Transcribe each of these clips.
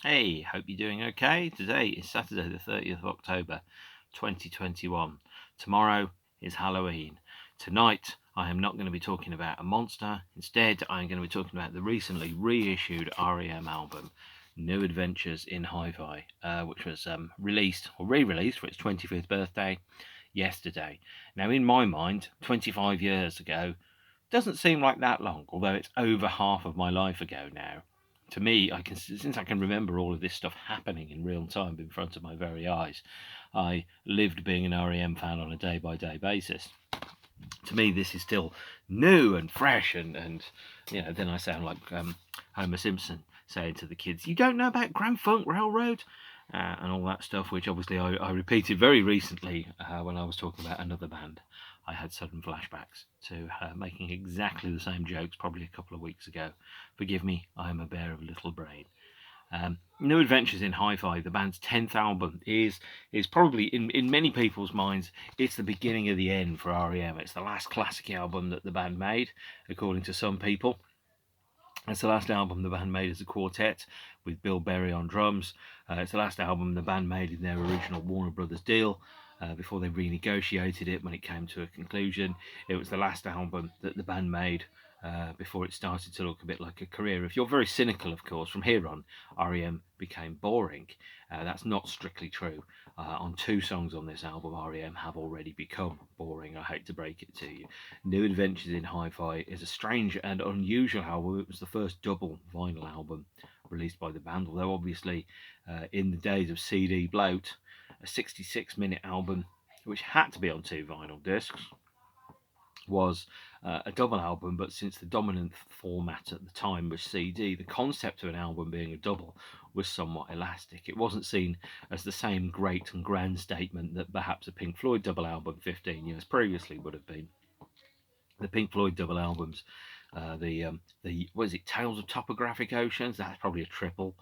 Hey, hope you're doing okay. Today is Saturday, the 30th of October, 2021. Tomorrow is Halloween. Tonight, I am not going to be talking about a monster. Instead, I'm going to be talking about the recently reissued R.E.M album, New Adventures in HiFi, which was released or re-released for its 25th birthday yesterday. Now, in my mind, 25 years ago doesn't seem like that long, although it's over half of my life ago now. To me, since I can remember all of this stuff happening in real time in front of my very eyes, I lived being an R.E.M fan on a day-by-day basis. To me, this is still new and fresh, and then I sound like Homer Simpson saying to the kids, "You don't know about Grand Funk Railroad?" And all that stuff, which obviously I repeated very recently when I was talking about another band. I had sudden flashbacks to making exactly the same jokes probably a couple of weeks ago. Forgive me, I am a bear of little brain. New Adventures in HiFi, the band's 10th album, is probably, in many people's minds, it's the beginning of the end for R.E.M. It's the last classic album that the band made, according to some people. It's the last album the band made as a quartet with Bill Berry on drums. It's the last album the band made in their original Warner Brothers deal before they renegotiated it when it came to a conclusion. It was the last album that the band made before it started to look a bit like a career. If you're very cynical, of course, from here on, R.E.M. became boring. That's not strictly true. On two songs on this album, R.E.M. have already become boring. I hate to break it to you. New Adventures in HiFi is a strange and unusual album. It was the first double vinyl album released by the band, although obviously in the days of CD bloat, a 66-minute album which had to be on two vinyl discs was a double album, but since the dominant format at the time was CD, the concept of an album being a double was somewhat elastic. It wasn't seen as the same great and grand statement that perhaps a Pink Floyd double album 15 years previously would have been. The Pink Floyd double albums, the what is it, Tales of Topographic Oceans? That's probably a triple.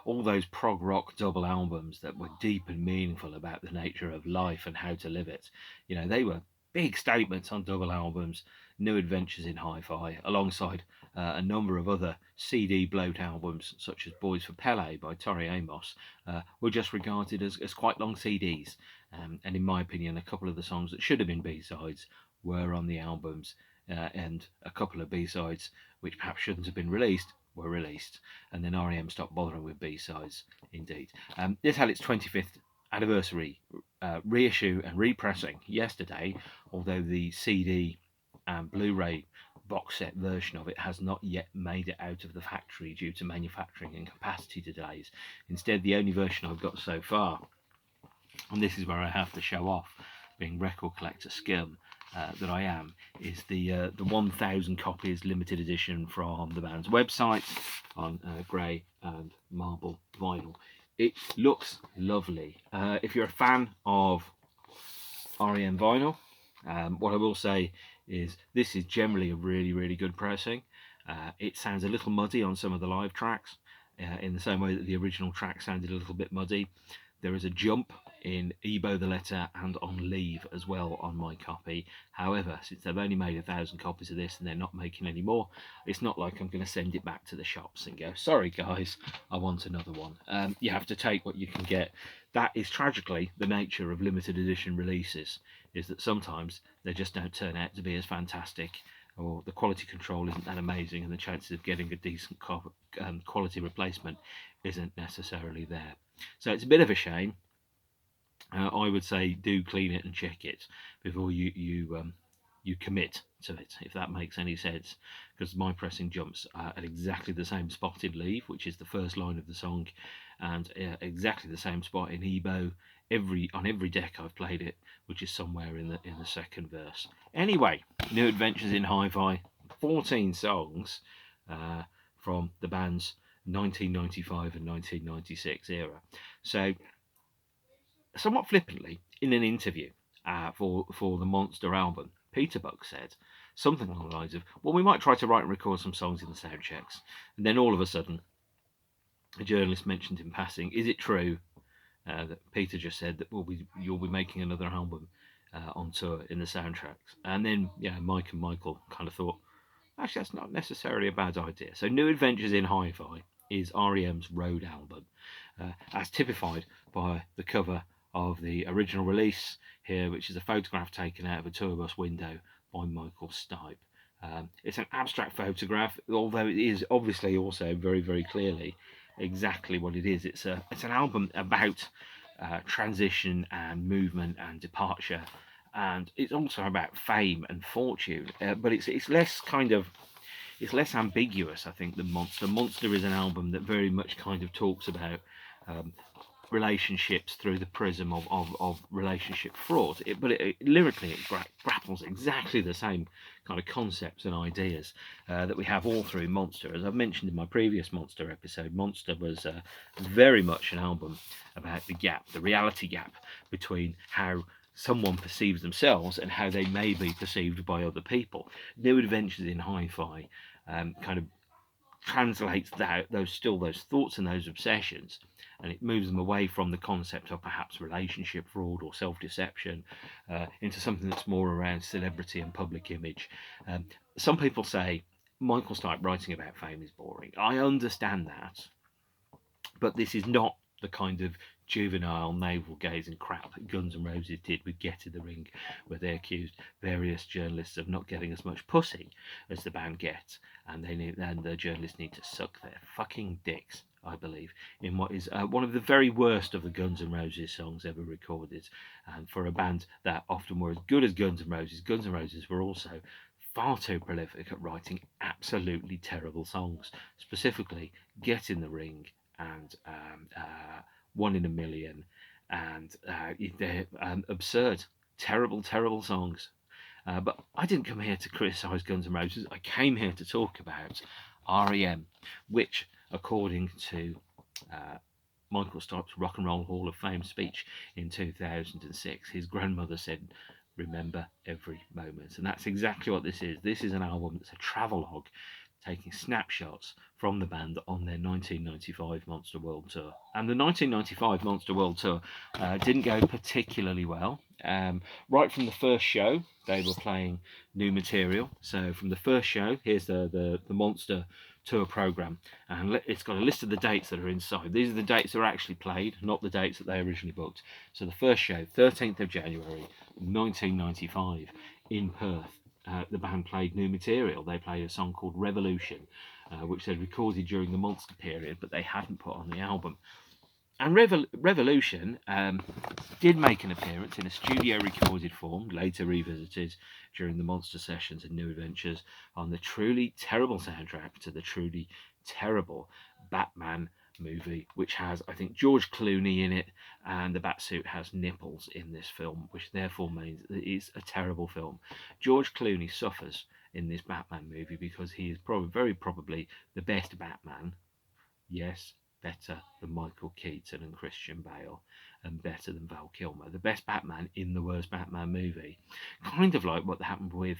All those prog rock double albums that were deep and meaningful about the nature of life and how to live it. They were big statements on double albums. New Adventures in HiFi, alongside a number of other CD bloat albums, such as Boys for Pele by Tori Amos, were just regarded as quite long CDs. And in my opinion, a couple of the songs that should have been B-sides were on the albums, and a couple of B-sides which perhaps shouldn't have been released were released, and then R.E.M. stopped bothering with B-sides. Indeed, this had its 25th anniversary reissue and repressing yesterday, although the CD and Blu-ray box set version of it has not yet made it out of the factory due to manufacturing and capacity delays. Instead, the only version I've got so far, and this is where I have to show off being record collector scum that I am, is the 1,000 copies limited edition from the band's website on grey and marble vinyl. It looks lovely. If you're a fan of R.E.M. vinyl, what I will say is this is generally a really, really good pressing. It sounds a little muddy on some of the live tracks, in the same way that the original track sounded a little bit muddy. There is a jump in Ebo the Letter and on Leave as well on my copy. However, since they've only made 1,000 copies of this and they're not making any more, it's not like I'm going to send it back to the shops and go, sorry guys, I want another one. You have to take what you can get. That is tragically the nature of limited edition releases, is that sometimes they just don't turn out to be as fantastic, or the quality control isn't that amazing, and the chances of getting a decent quality replacement isn't necessarily there. So it's a bit of a shame. I would say do clean it and check it before you commit to it, if that makes any sense, because my pressing jumps at exactly the same spot in Leave, which is the first line of the song, and exactly the same spot in Ebo on every deck I've played it, which is somewhere in the second verse. Anyway, New Adventures in HiFi, 14 songs from the band's 1995 and 1996 era. So, somewhat flippantly, in an interview for the Monster album, Peter Buck said something along the lines of, well, we might try to write and record some songs in the sound checks. And then all of a sudden, a journalist mentioned in passing, is it true that Peter just said that you'll be making another album on tour in the soundtracks? And then, Mike and Michael kind of thought, actually, that's not necessarily a bad idea. So New Adventures in HiFi is R.E.M's Road album, as typified by the cover of the original release here, which is a photograph taken out of a tour bus window by Michael Stipe. It's an abstract photograph, although it is obviously also very, very clearly exactly what it is. It's an album about transition and movement and departure, and it's also about fame and fortune. But it's less kind of it's less ambiguous, I think, than Monster. Monster is an album that very much kind of talks about um, relationships through the prism of relationship fraud. Lyrically, it grapples exactly the same kind of concepts and ideas that we have all through Monster. As I've mentioned in my previous Monster episode, Monster was very much an album about the gap, the reality gap between how someone perceives themselves and how they may be perceived by other people. New Adventures in HiFi kind of translates those thoughts and those obsessions, and it moves them away from the concept of perhaps relationship fraud or self-deception into something that's more around celebrity and public image. Some people say Michael Stipe writing about fame is boring. I understand that, but this is not the kind of juvenile navel-gazing crap that Guns N' Roses did with Get in the Ring, where they accused various journalists of not getting as much pussy as the band gets, and the journalists need to suck their fucking dicks, I believe, in what is one of the very worst of the Guns N' Roses songs ever recorded. And for a band that often were as good as Guns N' Roses were also far too prolific at writing absolutely terrible songs, specifically Get in the Ring and One in a Million, and they're absurd, terrible songs. But I didn't come here to criticise Guns N' Roses. I came here to talk about R.E.M, which, according to Michael Stipe's Rock and Roll Hall of Fame speech in 2006, his grandmother said, "Remember every moment." And that's exactly what this is. This is an album that's a travelogue, taking snapshots from the band on their 1995 Monster World Tour. And the 1995 Monster World Tour didn't go particularly well. Right from the first show, they were playing new material. So from the first show, here's the Monster tour program, and it's got a list of the dates that are inside. These are the dates that are actually played, not the dates that they originally booked. So the first show, 13th of January 1995 in Perth. The band played new material. They played a song called Revolution, which they'd recorded during the Monster period, but they hadn't put on the album. And Revolution did make an appearance in a studio recorded form, later revisited during the Monster sessions and New Adventures, on the truly terrible soundtrack to the truly terrible Batman movie, which has, I think, George Clooney in it, and the Batsuit has nipples in this film, which therefore means that it's a terrible film. George Clooney suffers in this Batman movie because he is very probably the best Batman. Yes, better than Michael Keaton and Christian Bale, and better than Val Kilmer. The best Batman in the worst Batman movie. Kind of like what happened with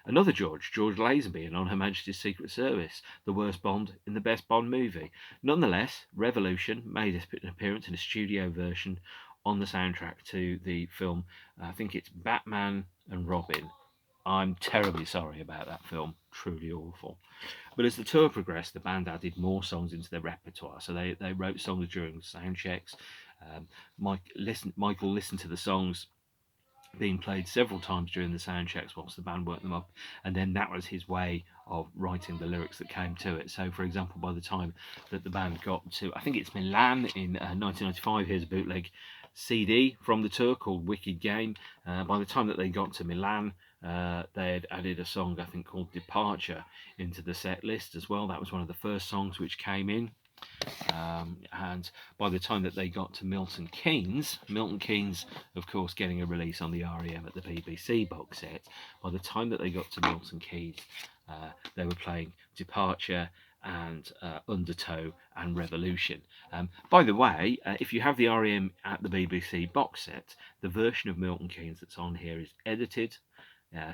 another George Lazenby in On Her Majesty's Secret Service, the worst Bond in the best Bond movie. Nonetheless, Revolution made an appearance in a studio version on the soundtrack to the film. I think it's Batman and Robin. I'm terribly sorry about that film, truly awful. But as the tour progressed, the band added more songs into their repertoire. So they wrote songs during sound checks. Michael listened to the songs being played several times during the sound checks whilst the band worked them up, and then that was his way of writing the lyrics that came to it. So, for example, by the time that the band got to, I think it's Milan in 1995, here's a bootleg CD from the tour called Wicked Game. By the time that they got to Milan, they had added a song, I think, called Departure into the set list as well. That was one of the first songs which came in. And by the time that they got to Milton Keynes, of course, getting a release on the R.E.M at the BBC box set, by the time that they got to Milton Keynes, they were playing Departure and Undertow and Revolution. By the way, if you have the R.E.M at the BBC box set, the version of Milton Keynes that's on here is edited.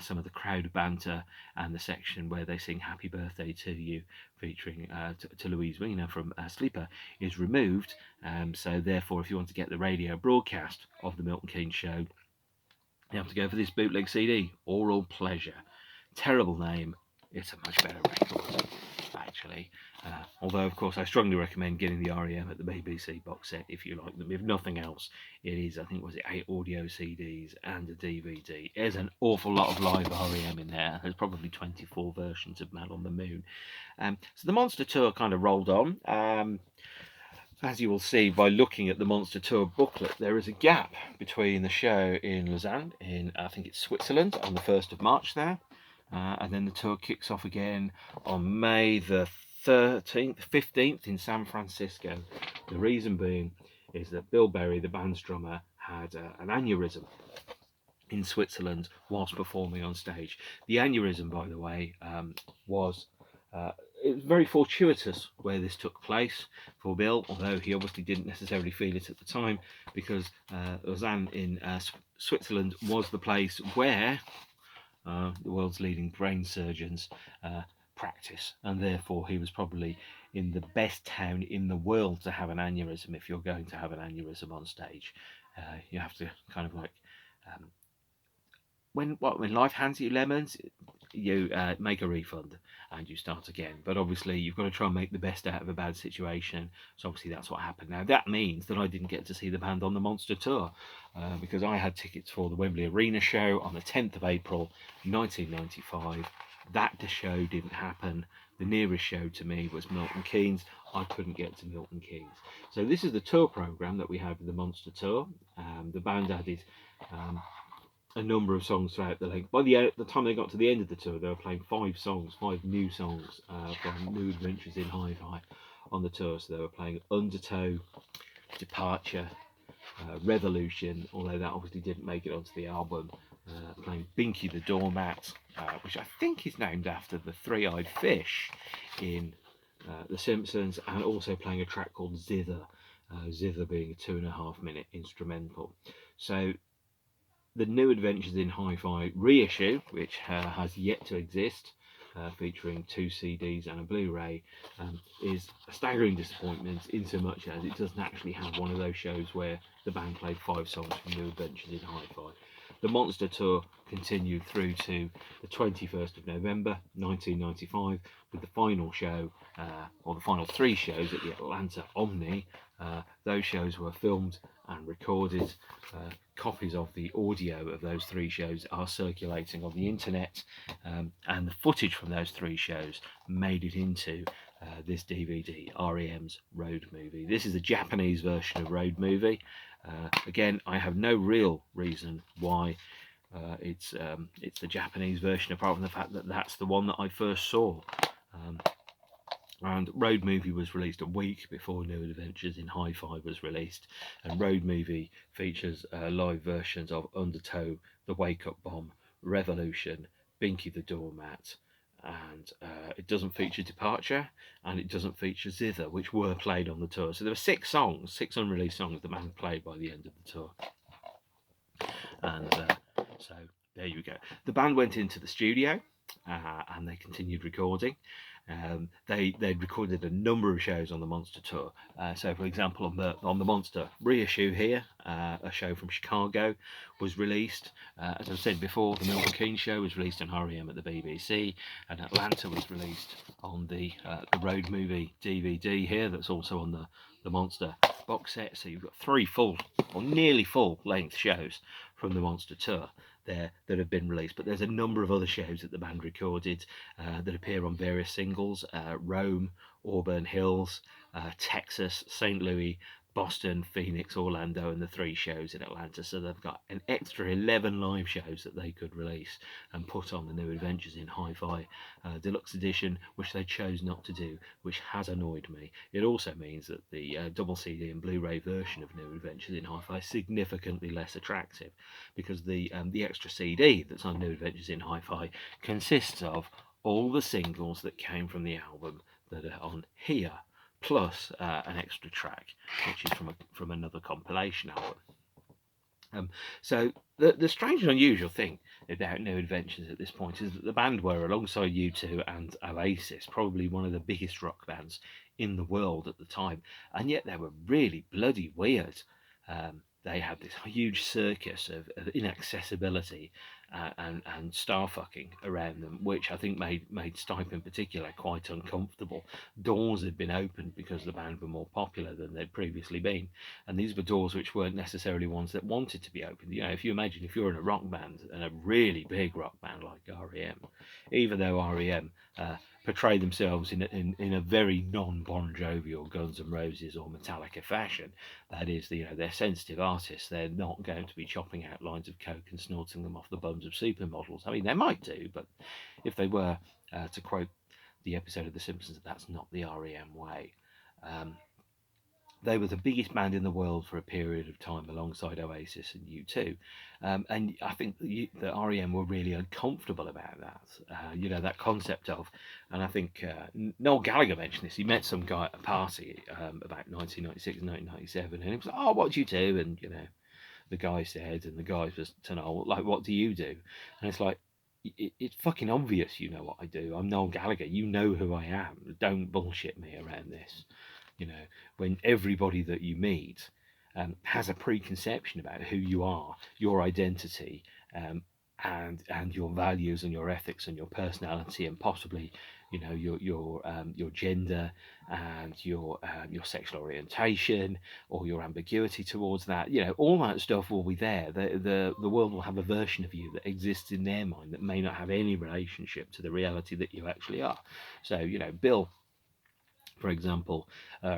Some of the crowd banter and the section where they sing Happy Birthday to You featuring to Louise Weiner from Sleeper is removed. So therefore, if you want to get the radio broadcast of the Milton Keynes show, you have to go for this bootleg CD, Oral Pleasure. Terrible name. It's a much better record. Bye. actually. Although, of course, I strongly recommend getting the R.E.M. at the BBC box set if you like them. If nothing else, it is, I think, was it 8 audio CDs and a DVD. There's an awful lot of live R.E.M. in there. There's probably 24 versions of Man on the Moon. So the Monster Tour kind of rolled on. As you will see by looking at the Monster Tour booklet, there is a gap between the show in Lausanne, in I think it's Switzerland, on the 1st of March there, and then the tour kicks off again on May the 13th, 15th in San Francisco. The reason being is that Bill Berry, the band's drummer, had an aneurysm in Switzerland whilst performing on stage. The aneurysm, by the way, was it was very fortuitous where this took place for Bill, although he obviously didn't necessarily feel it at the time, because Lausanne in Switzerland was the place where the world's leading brain surgeons practice, and therefore he was probably in the best town in the world to have an aneurysm. If you're going to have an aneurysm on stage, you have to kind of like when life hands you lemons, you make a refund and you start again. But obviously you've got to try and make the best out of a bad situation, so obviously that's what happened. Now that means that I didn't get to see the band on the Monster Tour, because I had tickets for the Wembley Arena show on the 10th of April 1995. That show didn't happen. The nearest show to me was Milton Keynes. I couldn't get to Milton Keynes. So this is the tour programme that we had with the Monster Tour. The band added a number of songs throughout the length. By the time they got to the end of the tour, they were playing 5 new songs from New Adventures in HiFi on the tour. So they were playing Undertow, Departure, Revolution, although that obviously didn't make it onto the album. Playing Binky the Doormat, which I think is named after the three-eyed fish in The Simpsons, and also playing a track called Zither, Zither being a 2.5-minute instrumental. So the New Adventures in HiFi reissue, which has yet to exist, featuring 2 CDs and a Blu-ray, is a staggering disappointment, in so much as it doesn't actually have one of those shows where the band played 5 songs from New Adventures in HiFi. The Monster Tour continued through to the 21st of November 1995, with the final show, or the final 3 shows at the Atlanta Omni. Those shows were filmed and recorded. Copies of the audio of those 3 shows are circulating on the internet, and the footage from those 3 shows made it into this DVD, R.E.M's Road Movie. This is a Japanese version of Road Movie. Again, I have no real reason why it's the Japanese version, apart from the fact that that's the one that I first saw. And Road Movie was released a week before New Adventures in HiFi was released, and Road Movie features live versions of Undertow, The Wake Up Bomb, Revolution, Binky the Doormat, and it doesn't feature Departure, and it doesn't feature Zither, which were played on the tour. So there were 6 songs, 6 unreleased songs the band played by the end of the tour. And so there you go. The band went into the studio and they continued recording. They'd recorded a number of shows on the Monster Tour. So, for example, on the Monster reissue here, a show from Chicago was released. As I've said before, the Milton Keynes show was released on R.E.M. at the BBC, and Atlanta was released on the Road Movie DVD here. That's also on the Monster box set. So you've got 3 full, or nearly full-length shows from the Monster Tour there that have been released, but there's a number of other shows that the band recorded that appear on various singles: Rome, Auburn Hills, Texas, St. Louis, Boston, Phoenix, Orlando, and the 3 shows in Atlanta. So they've got an extra 11 live shows that they could release and put on the New Adventures in HiFi deluxe edition, which they chose not to do, which has annoyed me. It also means that the double CD and Blu-ray version of New Adventures in HiFi is significantly less attractive, because the extra CD that's on New Adventures in HiFi consists of all the singles that came from the album that are on here, plus an extra track, which is from another compilation album. So the strange and unusual thing about New Adventures at this point is that the band were, alongside U2 and Oasis, probably one of the biggest rock bands in the world at the time, and yet they were really bloody weird. they had this huge circus of inaccessibility and star fucking around them, which I think made Stipe in particular quite uncomfortable. Doors had been opened because the band were more popular than they'd previously been, and these were doors which weren't necessarily ones that wanted to be opened. You know, if you imagine if you're in a rock band, and a really big rock band like R.E.M, even though R.E.M portray themselves in a very non-Bon Jovi or Guns N' Roses or Metallica fashion. That is, you know, they're sensitive artists. They're not going to be chopping out lines of coke and snorting them off the bums of supermodels. I mean, they might do, but if they were, to quote the episode of The Simpsons, that's not the REM way. They were the biggest band in the world for a period of time alongside Oasis and U2. And I think the REM were really uncomfortable about that. You know, that concept of, and I think Noel Gallagher mentioned this, he met some guy at a party about 1996, 1997, and he was like, oh, what do you do? And, you know, the guy said, and the guy was to Noel, like, what do you do? And it's like, it's fucking obvious you know what I do. I'm Noel Gallagher. You know who I am. Don't bullshit me around this. You know, when everybody that you meet has a preconception about who you are, your identity, and your values and your ethics and your personality, and possibly, you know, your gender and your sexual orientation or your ambiguity towards that. You know, all that stuff will be there. The world will have a version of you that exists in their mind that may not have any relationship to the reality that you actually are. So, you know, Bill, for example,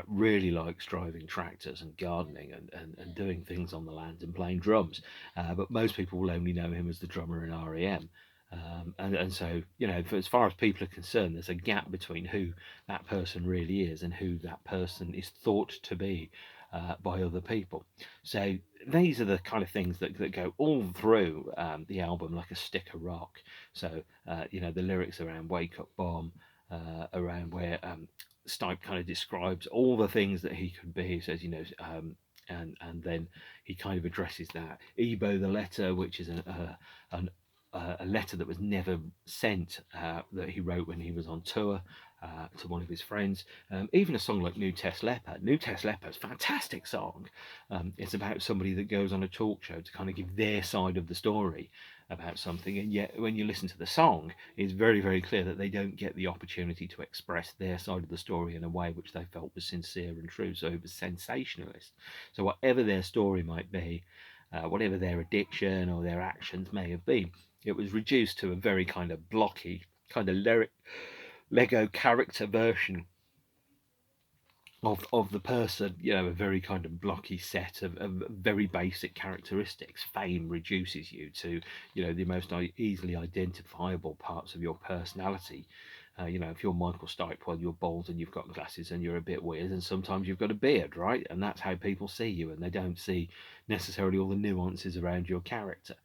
really likes driving tractors and gardening and doing things on the land and playing drums. But most people will only know him as the drummer in REM. And so, you know, as far as people are concerned, there's a gap between who that person really is and who that person is thought to be by other people. So these are the kind of things that go all through the album like a stick of rock. So, you know, the lyrics around Wake Up Bomb, around where Stipe kind of describes all the things that he could be. He says, you know, and then he kind of addresses that Ebo the letter, which is a letter that was never sent, that he wrote when he was on tour to one of his friends. Even a song like New Test Leper. New Test Leper is a fantastic song. It's about somebody that goes on a talk show to kind of give their side of the story about something, and yet when you listen to the song, it's very, very clear that they don't get the opportunity to express their side of the story in a way which they felt was sincere and true. So it was sensationalist. So whatever their story might be, whatever their addiction or their actions may have been, it was reduced to a very kind of blocky, kind of Lego character version of the person, you know, a very kind of blocky set of very basic characteristics. Fame reduces you to, you know, the most easily identifiable parts of your personality. You know, if you're Michael Stipe, well, you're bald and you've got glasses and you're a bit weird, and sometimes you've got a beard, right? And that's how people see you, and they don't see necessarily all the nuances around your character.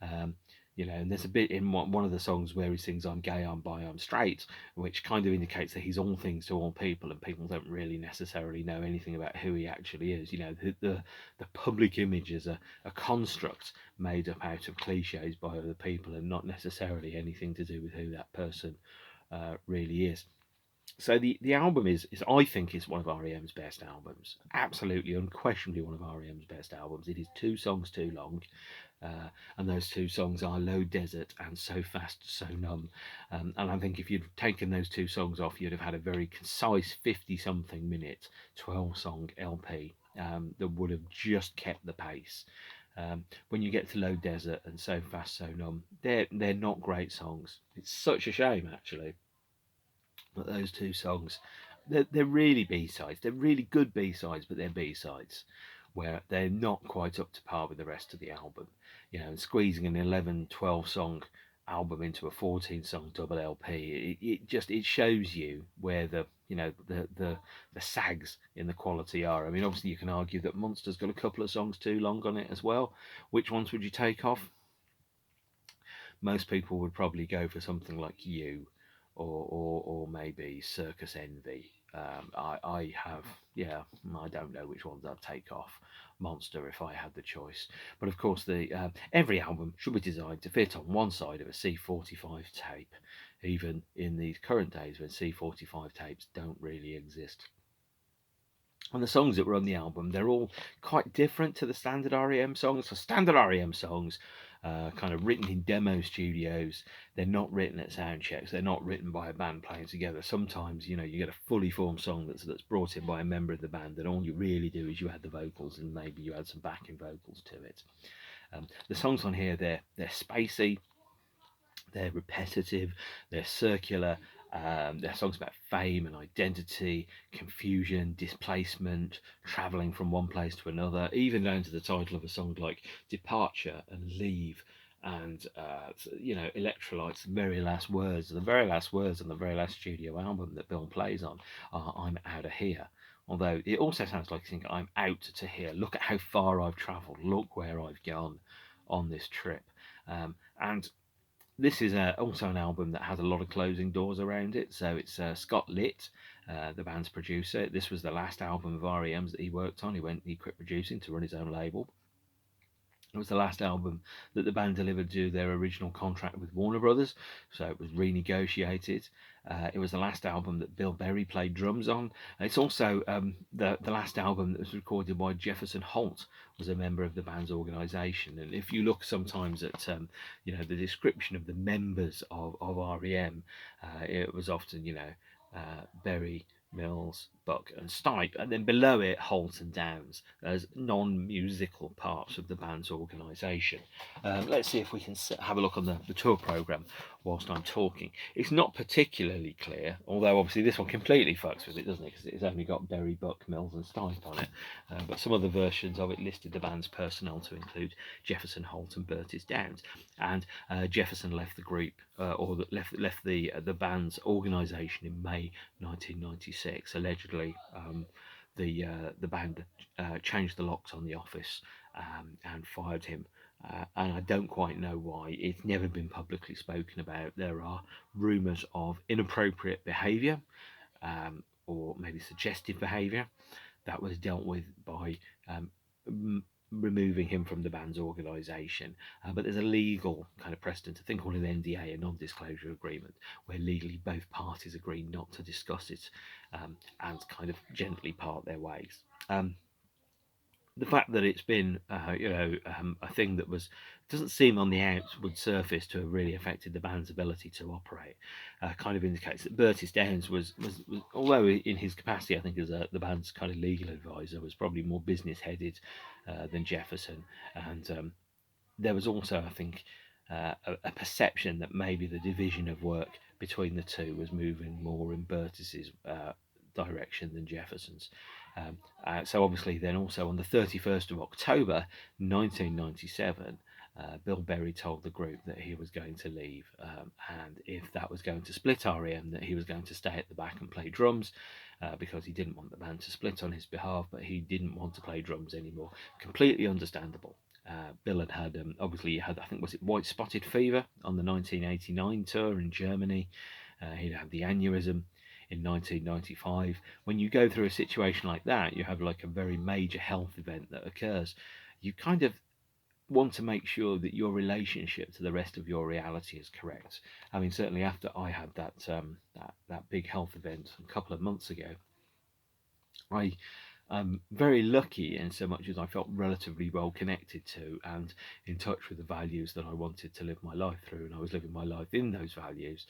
Um, you know, and there's a bit in one of the songs where he sings "I'm gay, I'm bi, I'm straight," which kind of indicates that he's all things to all people, and people don't really necessarily know anything about who he actually is. You know, the public image is a construct made up out of cliches by other people, and not necessarily anything to do with who that person really is. So the album is I think is one of REM's best albums. Absolutely, unquestionably one of REM's best albums. It is 2 songs too long. And those 2 songs are Low Desert and So Fast, So Numb. And I think if you'd taken those 2 songs off, you'd have had a very concise 50 something minute, 12-song LP that would have just kept the pace. When you get to Low Desert and So Fast, So Numb, they're not great songs. It's such a shame, actually. But those 2 songs, they're really B-sides. They're really good B-sides, but they're B-sides where they're not quite up to par with the rest of the album. You know, and squeezing an 11, 12 song album into a 14-song double LP, it shows you where the sags in the quality are. I mean, obviously you can argue that Monster's got a couple of songs too long on it as well. Which ones would you take off? Most people would probably go for something like You, or maybe Circus Envy. I have, yeah, I don't know which ones I'd take off Monster if I had the choice. But of course, every album should be designed to fit on one side of a C45 tape, even in these current days when C45 tapes don't really exist. And the songs that were on the album, they're all quite different to the standard REM songs. So standard REM songs, kind of written in demo studios. They're not written at sound checks. They're not written by a band playing together. Sometimes, you get a fully formed song that's brought in by a member of the band, and all you really do is you add the vocals and maybe you add some backing vocals to it. The songs on here, they're spacey, they're repetitive, they're circular. They're songs about fame and identity, confusion, displacement, travelling from one place to another, even down to the title of a song like Departure and Leave, and Electrolite's very last words. The very last words on the very last studio album that Bill plays on are "I'm out of here." Although it also sounds like saying "I'm out to here. Look at how far I've travelled. Look where I've gone on this trip." And this is also an album that has a lot of closing doors around it. So it's Scott Litt, the band's producer. This was the last album of REM's that he worked on. He quit producing to run his own label. It was the last album that the band delivered to their original contract with Warner Brothers, so it was renegotiated. It was the last album that Bill Berry played drums on. It's also the last album that was recorded by Jefferson Holt, was a member of the band's organisation. And if you look sometimes at the description of the members of REM, it was often Berry, Mills, Buck, and Stipe, and then below it, Holt and Downs as non-musical parts of the band's organisation. Let's see if we can have a look on the tour programme whilst I'm talking. It's not particularly clear, although obviously this one completely fucks with it, doesn't it? Because it's only got Berry, Buck, Mills, and Stipe on it. But some other versions of it listed the band's personnel to include Jefferson, Holt, and Bertis Downs. And Jefferson left the group, left the band's organisation in May 1996. Allegedly, the band changed the locks on the office and fired him. And I don't quite know why. It's never been publicly spoken about. There are rumours of inappropriate behaviour, or maybe suggestive behaviour, that was dealt with by removing him from the band's organisation. But there's a legal kind of precedent, a thing called an NDA, a non-disclosure agreement, where legally both parties agree not to discuss it and kind of gently part their ways. The fact that it's been, a thing that doesn't seem on the outward surface to have really affected the band's ability to operate, kind of indicates that Bertis Downs was, although in his capacity, I think, as the band's kind of legal advisor, was probably more business-headed than Jefferson. And there was also, I think, a perception that maybe the division of work between the two was moving more in Bertis's direction than Jefferson's. So obviously then also on the 31st of October 1997, Bill Berry told the group that he was going to leave, and if that was going to split REM, that he was going to stay at the back and play drums, because he didn't want the band to split on his behalf, but he didn't want to play drums anymore. Completely understandable. Bill had obviously I think, was it white spotted fever on the 1989 tour in Germany. He'd had the aneurysm in 1995. When you go through a situation like that, you have like a very major health event that occurs. You kind of want to make sure that your relationship to the rest of your reality is correct. I mean, certainly after I had that big health event a couple of months ago, I'm very lucky in so much as I felt relatively well connected to and in touch with the values that I wanted to live my life through, and I was living my life in those values.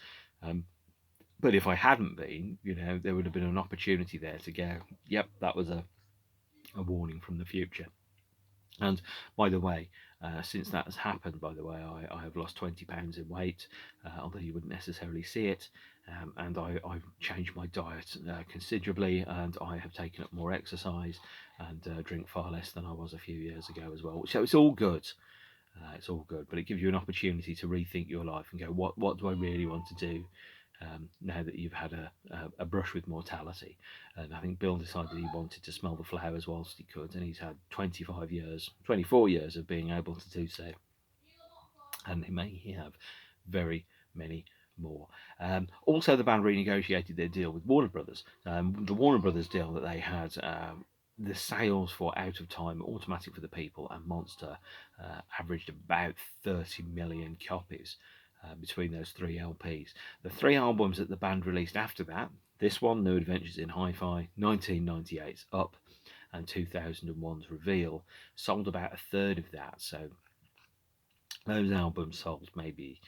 But if I hadn't been, there would have been an opportunity there to go, yep, that was a warning from the future. And by the way, since that has happened, I have lost 20 pounds in weight, although you wouldn't necessarily see it. And I've changed my diet considerably, and I have taken up more exercise and drink far less than I was a few years ago as well. So it's all good. It's all good, but it gives you an opportunity to rethink your life and go, what do I really want to do now that you've had a brush with mortality? And I think Bill decided he wanted to smell the flowers whilst he could, and he's had 24 years of being able to do so, and may he have very many more. Also, the band renegotiated their deal with Warner Brothers. The Warner Brothers deal that they had, the sales for Out of Time, Automatic for the People, and Monster averaged about 30 million copies between those three LPs. The three albums that the band released after that, This one, New Adventures in HiFi, 1998's Up, and 2001's Reveal, sold about a third of that. So those albums sold maybe,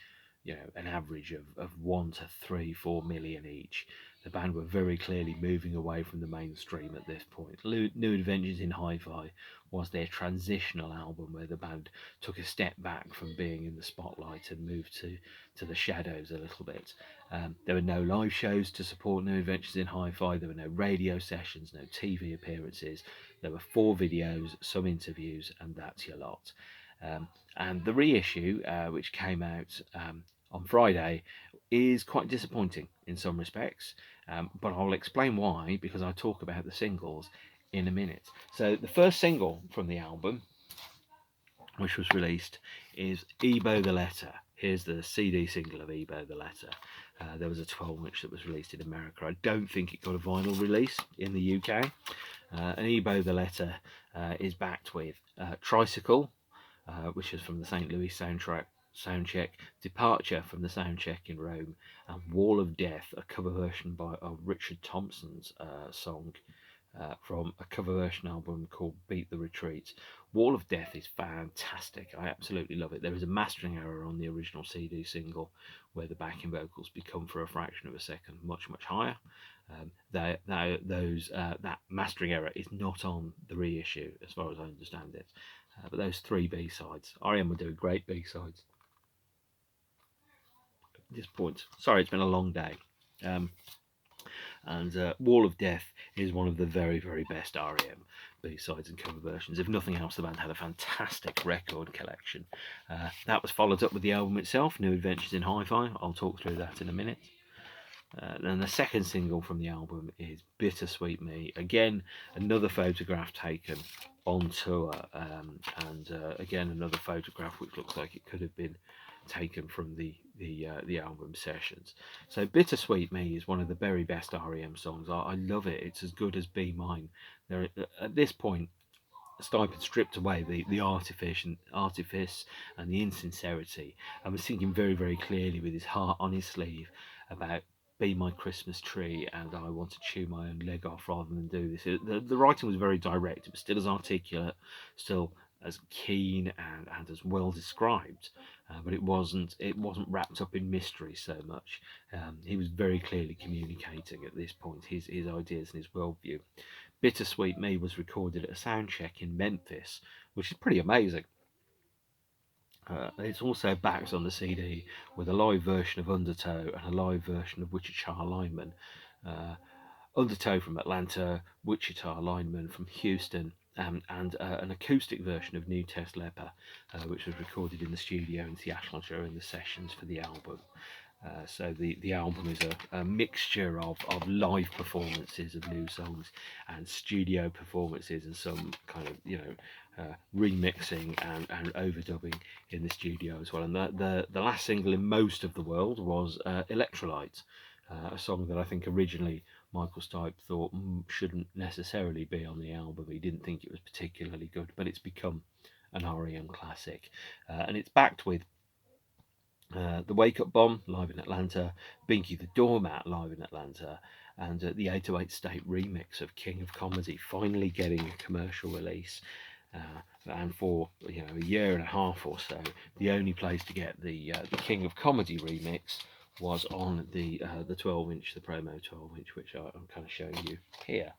an average of 1 to 3, 4 million each. The band were very clearly moving away from the mainstream at this point. New Adventures in HiFi was their transitional album where the band took a step back from being in the spotlight and moved to the shadows a little bit. There were no live shows to support New Adventures in HiFi. There were no radio sessions, no TV appearances. There were 4 videos, some interviews, and that's your lot. And the reissue, which came out on Friday, is quite disappointing in some respects, but I'll explain why, because I talk about the singles in a minute. So the first single from the album, which was released, is Ebo the Letter. Here's the CD single of Ebo the Letter. There was a 12-inch that was released in America. I don't think it got a vinyl release in the UK. And Ebo the Letter is backed with Tricycle, which is from the St. Louis soundcheck, Departure from the soundcheck in Rome, and Wall of Death, a cover version of Richard Thompson's song from a cover version album called Beat the Retreat. Wall of Death is fantastic. I absolutely love it. There is a mastering error on the original CD single where the backing vocals become, for a fraction of a second, much higher. That mastering error is not on the reissue, as far as I understand it. But those 3 B-sides, R.E.M were doing great B-sides at this point. Sorry, it's been a long day. And Wall of Death is one of the very, very best R.E.M B-sides and cover versions. If nothing else, the band had a fantastic record collection. That was followed up with the album itself, New Adventures in HiFi. I'll talk through that in a minute. Then the second single from the album is Bittersweet Me. Again, another photograph taken on tour, and again another photograph which looks like it could have been taken from the album sessions. So Bittersweet Me is one of the very best R.E.M songs. I love it. It's as good as Be Mine. There, at this point, Stipe had stripped away the artifice and the insincerity, and was thinking very, very clearly with his heart on his sleeve about Be My Christmas Tree and I Want to Chew My Own Leg Off rather than do this. The writing was very direct. It was still as articulate, still as keen and as well described, but it wasn't wrapped up in mystery so much. He was very clearly communicating at this point his ideas and his worldview. Bittersweet Me was recorded at a soundcheck in Memphis, which is pretty amazing. It's also backed on the CD with a live version of Undertow and a live version of Wichita Lineman. Undertow from Atlanta, Wichita Lineman from Houston, and an acoustic version of New Test Leper, which was recorded in the studio in Seattle during the sessions for the album. So the album is a mixture of live performances of new songs and studio performances and some kind of remixing and overdubbing in the studio as well. And the last single in most of the world was Electrolite, a song that I think originally Michael Stipe thought shouldn't necessarily be on the album. He didn't think it was particularly good, but it's become an R.E.M classic, and it's backed with the Wake Up Bomb live in Atlanta, Binky the Doormat live in Atlanta, and the 808 State remix of King of Comedy finally getting a commercial release. And for a year and a half or so, the only place to get the King of Comedy remix was on the 12-inch, the promo 12-inch, which I'm kind of showing you here,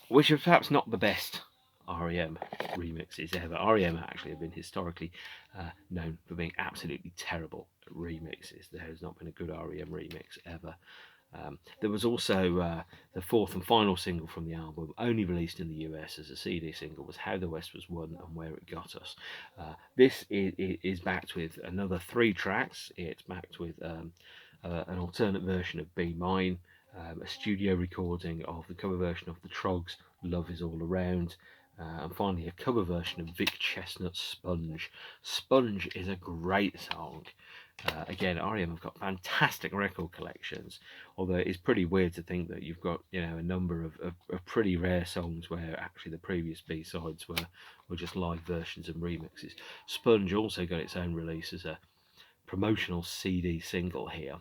which is perhaps not the best R.E.M remixes ever. R.E.M actually have been historically known for being absolutely terrible at remixes. There has not been a good R.E.M remix ever. There was also the fourth and final single from the album, only released in the US as a CD single, was How the West Was Won and Where It Got Us. This is backed with another 3 tracks. It's backed with an alternate version of Be Mine, a studio recording of the cover version of the Trogs' Love Is All Around, and finally a cover version of Vic Chestnut's Sponge. Sponge is a great song. Again, R.E.M have got fantastic record collections, although it is pretty weird to think that you've got a number of pretty rare songs where actually the previous B-sides were just live versions and remixes. Sponge also got its own release as a promotional CD single here,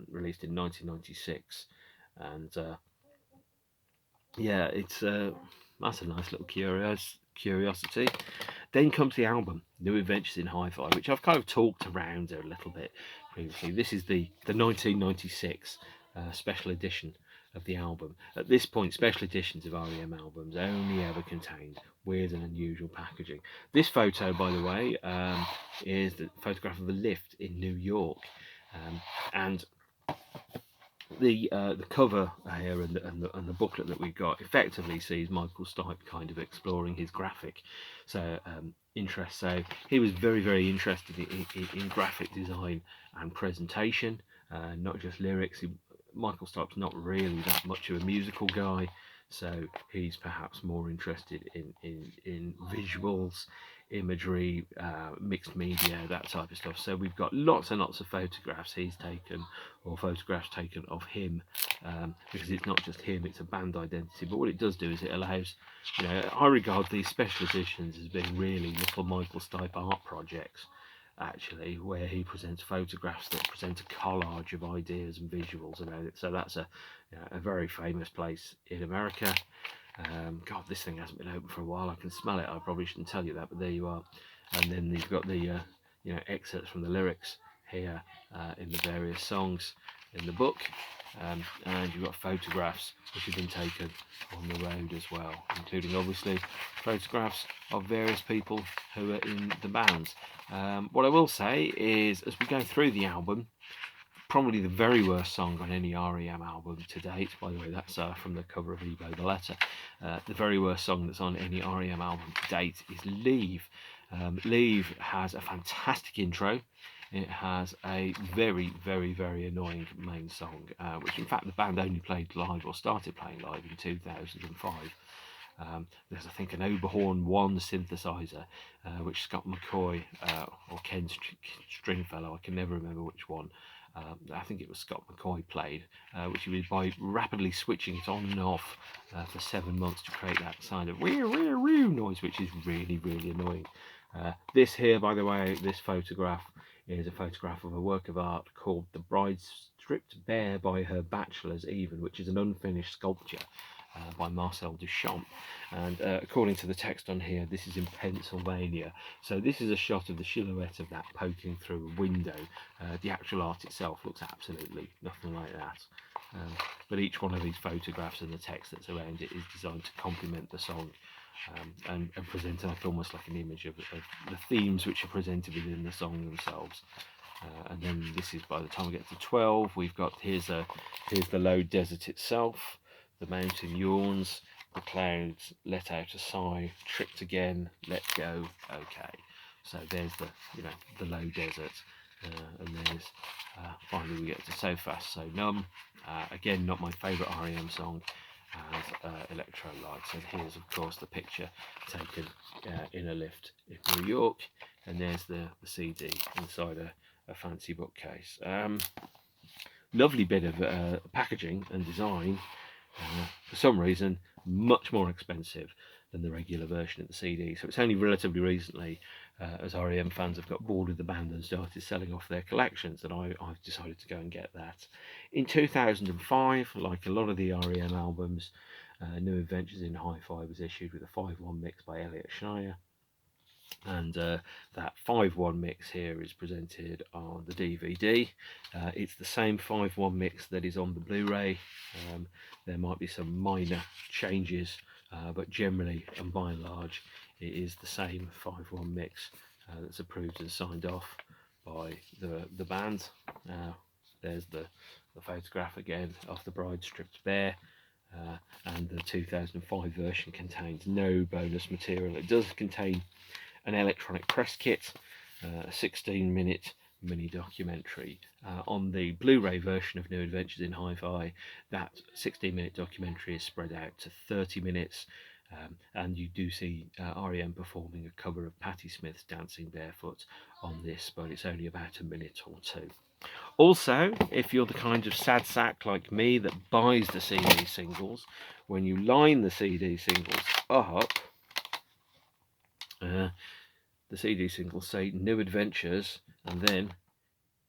released in 1996, and yeah, it's that's a nice little curiosity. Then comes the album, New Adventures in HiFi, which I've kind of talked around a little bit previously. This is the 1996 special edition of the album. At this point, special editions of R.E.M. albums only ever contained weird and unusual packaging. This photo, by the way, is the photograph of a lift in New York, and the cover here and the booklet that we got effectively sees Michael Stipe kind of exploring his graphic interest. So he was very interested in graphic design and presentation, not just lyrics. Michael Stipe's not really that much of a musical guy, so he's perhaps more interested in visuals, imagery, mixed media, that type of stuff. So we've got lots and lots of photographs he's taken, or photographs taken of him, because it's not just him, it's a band identity. But what it does do is it allows, I regard these special editions as being really little Michael Stipe art projects, actually, where he presents photographs that present a collage of ideas and visuals around it. So that's a very famous place in America. God, this thing hasn't been open for a while. I can smell it. I probably shouldn't tell you that, but there you are. And then you've got the excerpts from the lyrics here in the various songs in the book, and you've got photographs which have been taken on the road as well, including obviously photographs of various people who are in the bands. What I will say is, as we go through the album, probably the very worst song on any R.E.M. album to date. By the way, that's from the cover of Ebo the Letter. The very worst song that's on any R.E.M. album to date is Leave. Leave has a fantastic intro. It has a very annoying main song, which in fact the band only played live, or started playing live, in 2005. There's, I think, an Oberhorn 1 synthesizer, which Scott McCoy or Ken Stringfellow, I can never remember which one, I think it was Scott McCoy played, which he did by rapidly switching it on and off for 7 months to create that kind of wee noise, which is really annoying. This here, by the way, this photograph is a photograph of a work of art called The Bride Stripped Bare by Her Bachelor's Even, which is an unfinished sculpture by Marcel Duchamp, and according to the text on here, this is in Pennsylvania. So this is a shot of the silhouette of that poking through a window. The actual art itself looks absolutely nothing like that, but each one of these photographs and the text that's around it is designed to complement the song, and present almost like an image of the themes which are presented within the song themselves. And then this is, by the time we get to 12, we've got here's the low desert itself. The mountain yawns, the clouds let out a sigh, tripped again, let go, okay. So there's the low desert, and there's finally we get to So Fast So Numb. Again, not my favourite R.E.M. song, as Electrolite. And here's of course the picture taken in a lift in New York, and there's the CD inside a fancy bookcase. Lovely bit of packaging and design. For some reason, much more expensive than the regular version of the CD. So it's only relatively recently, as R.E.M. fans have got bored with the band and started selling off their collections, that I've decided to go and get that. In 2005, like a lot of the R.E.M. albums, New Adventures in HiFi was issued with a 5-1 mix by Elliot Schneier. And that 5-1 mix here is presented on the DVD. It's the same 5-1 mix that is on the Blu-ray. There might be some minor changes, but generally and by and large it is the same 5-1 mix that's approved and signed off by the band. There's the photograph again of the bride stripped bare. And the 2005 version contains no bonus material. It does contain an electronic press kit, a 16-minute mini documentary. On the Blu-ray version of New Adventures in HiFi, that 16-minute documentary is spread out to 30 minutes, and you do see R.E.M. performing a cover of Patti Smith's Dancing Barefoot on this, but it's only about a minute or two. Also, if you're the kind of sad sack like me that buys the CD singles, when you line the CD singles up, the CD singles say New Adventures and then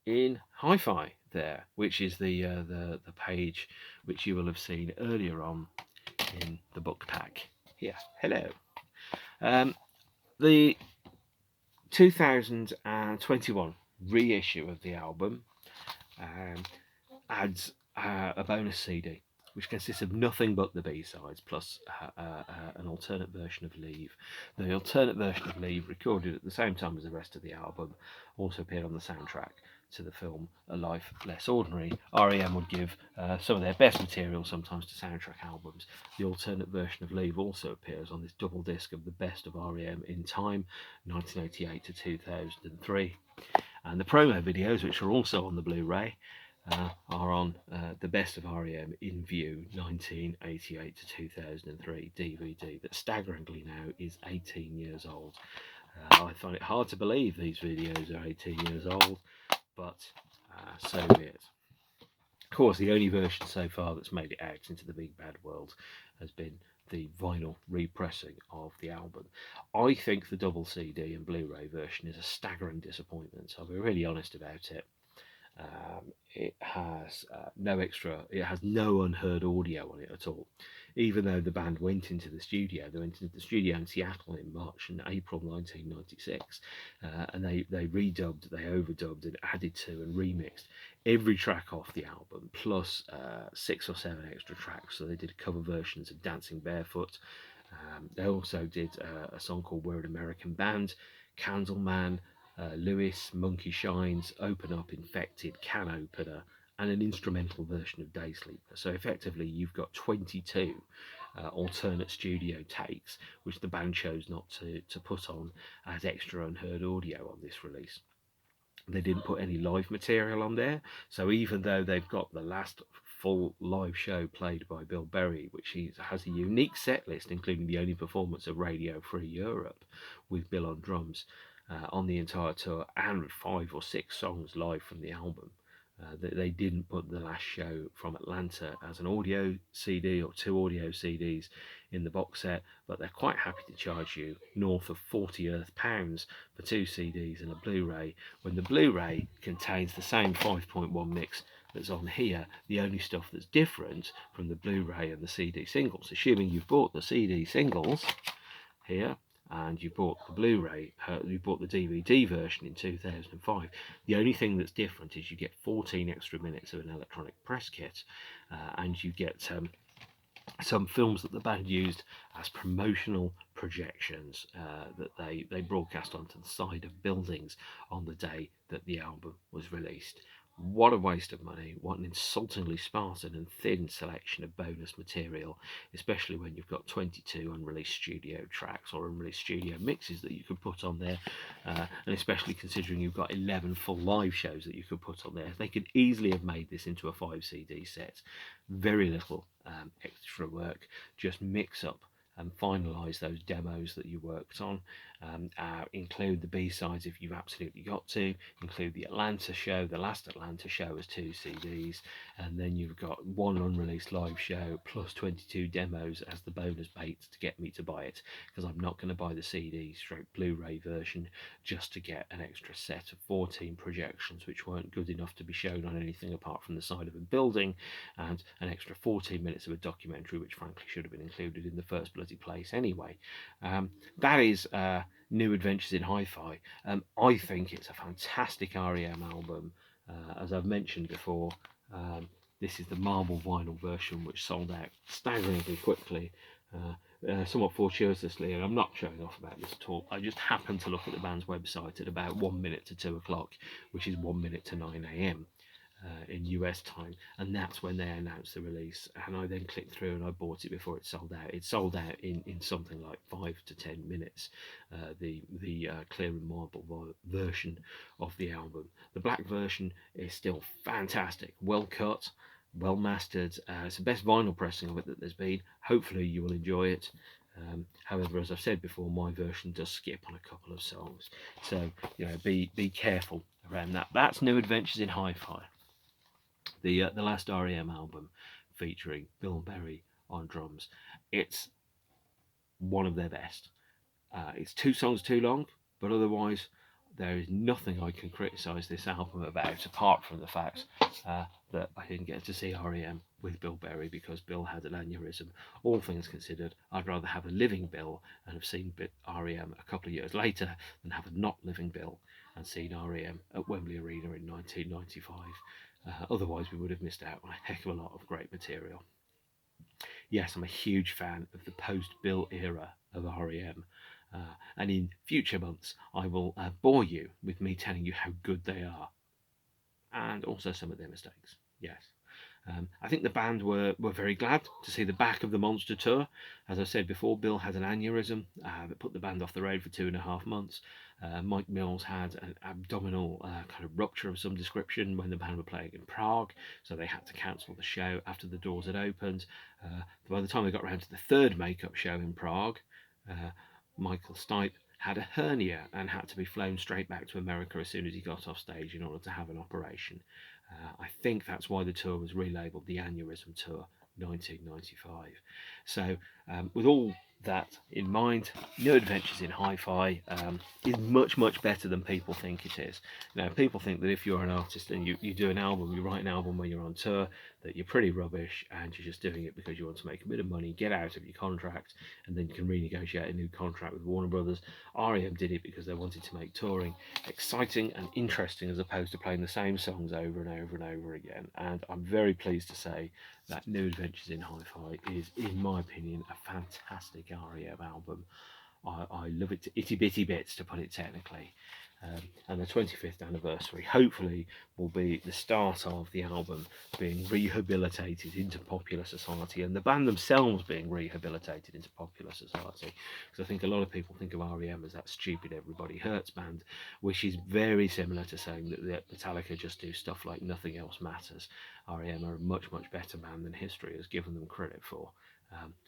in HiFi, there, which is the page which you will have seen earlier on in the book pack. Here, hello. The 2021 reissue of the album adds a bonus CD, which consists of nothing but the B-sides plus an alternate version of Leave. The alternate version of Leave, recorded at the same time as the rest of the album, also appeared on the soundtrack to the film A Life Less Ordinary. R.E.M. would give some of their best material sometimes to soundtrack albums. The alternate version of Leave also appears on this double disc of the best of R.E.M. in time, 1988 to 2003. And the promo videos, which are also on the Blu-ray, are on the best of R.E.M. in view, 1988 to 2003 DVD that staggeringly now is 18 years old. I find it hard to believe these videos are 18 years old, but so be it. Of course, the only version so far that's made it out into the big bad world has been the vinyl repressing of the album. I think the double CD and Blu-ray version is a staggering disappointment. I'll be really honest about it. It has it has no unheard audio on it at all. Even though the band went into the studio, they went into the studio in Seattle in March and April 1996, and they redubbed, they overdubbed, and added to and remixed every track off the album, plus 6 or 7 extra tracks. So they did cover versions of Dancing Barefoot. They also did a song called We're an American Band, Candleman, Lewis, Monkey Shines, Open Up, Infected, Can Opener, and an instrumental version of Day Sleeper. So effectively you've got 22 alternate studio takes, which the band chose not to put on as extra unheard audio on this release. They didn't put any live material on there, so even though they've got the last full live show played by Bill Berry, which has a unique set list, including the only performance of Radio Free Europe with Bill on drums on the entire tour, and 5 or 6 songs live from the album. They didn't put the last show from Atlanta as an audio CD or 2 audio CDs in the box set, but they're quite happy to charge you north of 40 Earth pounds for 2 CDs and a Blu-ray, when the Blu-ray contains the same 5.1 mix that's on here. The only stuff that's different from the Blu-ray and the CD singles, assuming you've bought the CD singles here and you bought the Blu-ray, you bought the DVD version in 2005. The only thing that's different is you get 14 extra minutes of an electronic press kit, and you get some films that the band used as promotional projections that they broadcast onto the side of buildings on the day that the album was released. What a waste of money, what an insultingly Spartan and thin selection of bonus material, especially when you've got 22 unreleased studio tracks or unreleased studio mixes that you could put on there, and especially considering you've got 11 full live shows that you could put on there. They could easily have made this into a 5 CD set. Very little extra work, just mix up and finalise those demos that you worked on, include the B-sides if you've absolutely got to, include the Atlanta show, the last Atlanta show as 2 CDs, and then you've got 1 unreleased live show plus 22 demos as the bonus bait to get me to buy it, because I'm not going to buy the CD stroke Blu-ray version just to get an extra set of 14 projections which weren't good enough to be shown on anything apart from the side of a building, and an extra 14 minutes of a documentary which frankly should have been included in the first bloody place anyway. That is New Adventures in HiFi. I think it's a fantastic R.E.M. album. As I've mentioned before, this is the marble vinyl version, which sold out staggeringly quickly, somewhat fortuitously, and I'm not showing off about this at all. I just happened to look at the band's website at about 1 minute to 2 o'clock, which is 1 minute to 9 a.m. In US time, and that's when they announced the release, and I then clicked through and I bought it before it sold out. It sold out in something like 5 to 10 minutes, the clear and marble version of the album. The black version is still fantastic, well cut, well mastered. It's the best vinyl pressing of it that there's been. Hopefully you will enjoy it. However, as I've said before, my version does skip on a couple of songs, so be careful around that. That's New Adventures in HiFi, the last R.E.M. album featuring Bill Berry on drums. It's one of their best. It's 2 songs too long, but otherwise there is nothing I can criticise this album about, apart from the fact that I didn't get to see R.E.M. with Bill Berry because Bill had an aneurysm. All things considered, I'd rather have a living Bill and have seen R.E.M. a couple of years later than have a not living Bill and seen R.E.M. at Wembley Arena in 1995. Otherwise, we would have missed out on a heck of a lot of great material. Yes, I'm a huge fan of the post-Bill era of R.E.M. And in future months, I will bore you with me telling you how good they are, and also some of their mistakes. Yes. I think the band were very glad to see the back of the Monster tour. As I said before, Bill had an aneurysm that put the band off the road for 2.5 months. Mike Mills had an abdominal kind of rupture of some description when the band were playing in Prague, so they had to cancel the show after the doors had opened. By the time they got around to the third makeup show in Prague, Michael Stipe had a hernia and had to be flown straight back to America as soon as he got off stage in order to have an operation. I think that's why the tour was relabeled the Aneurysm Tour 1995. So, with all that in mind, New Adventures in Hi-Fi is much better than people think it is. Now, people think that if you're an artist and you do an album, you write an album when you're on tour, that you're pretty rubbish and you're just doing it because you want to make a bit of money, get out of your contract, and then you can renegotiate a new contract with Warner Brothers. R.E.M. did it because they wanted to make touring exciting and interesting as opposed to playing the same songs over and over and over again. And I'm very pleased to say that New Adventures in Hi-Fi is, in my opinion, a fantastic R.E.M. album. I love it to itty bitty bits, to put it technically. And the 25th anniversary hopefully will be the start of the album being rehabilitated into popular society, and the band themselves being rehabilitated into popular society, because I think a lot of people think of R.E.M. as that stupid Everybody Hurts band, which is very similar to saying that Metallica just do stuff like Nothing Else Matters. R.E.M. are a much better band than history has given them credit for.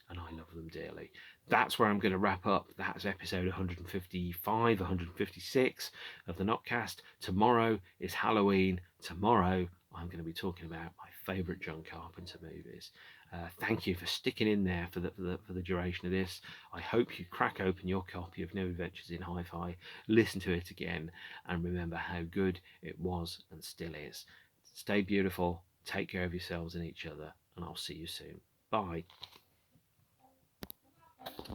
And I love them dearly. That's where I'm going to wrap up. That's episode 155, 156 of the Notcast. Tomorrow is Halloween. Tomorrow I'm going to be talking about my favourite John Carpenter movies. Thank you for sticking in there for the duration of this. I hope you crack open your copy of New Adventures in Hi-Fi, listen to it again, and remember how good it was and still is. Stay beautiful, take care of yourselves and each other, and I'll see you soon. Bye.